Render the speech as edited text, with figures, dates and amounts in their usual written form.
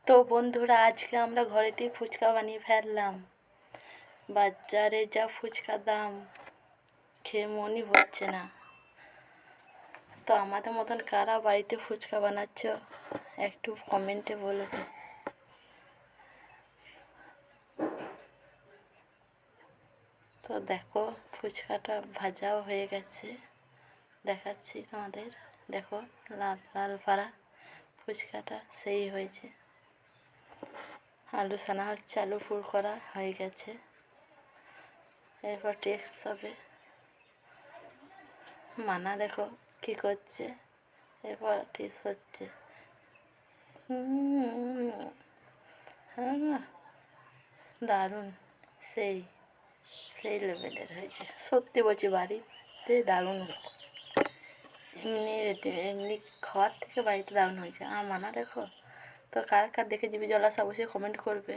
তো বন্ধুরা, আজকে আমরা ঘরেতেই ফুচকা বানিয়ে ফেললাম। বাজারে যা ফুচকা দাম, খেয়ে মনই ভরছে না। তো আমাদের মতন কারা বাড়িতে ফুচকা বানাচ্ছ একটু কমেন্টে বলবে। তো দেখো, ফুচকাটা ভাজাও হয়ে গেছে, দেখাচ্ছি তোমাদের। দেখো, লাল লাল পাড়া ফুচকাটা সেই হয়েছে। আলু সানা হচ্ছে, আলু পুর করা হয়ে গেছে। এরপর টেস্ট হবে। মানা দেখো কি করছে, এরপর টেস্ট হচ্ছে। দারুণ, সেই সেই লেভেলের হয়েছে, সত্যি বলছি। বাড়িতে দারুণ, এমনি খাওয়ার থেকে বাড়িতে দারুণ হয়েছে। মানা দেখো। তো কার কার দেখে জিভে জল আসা, অবশ্যই কমেন্ট করবে।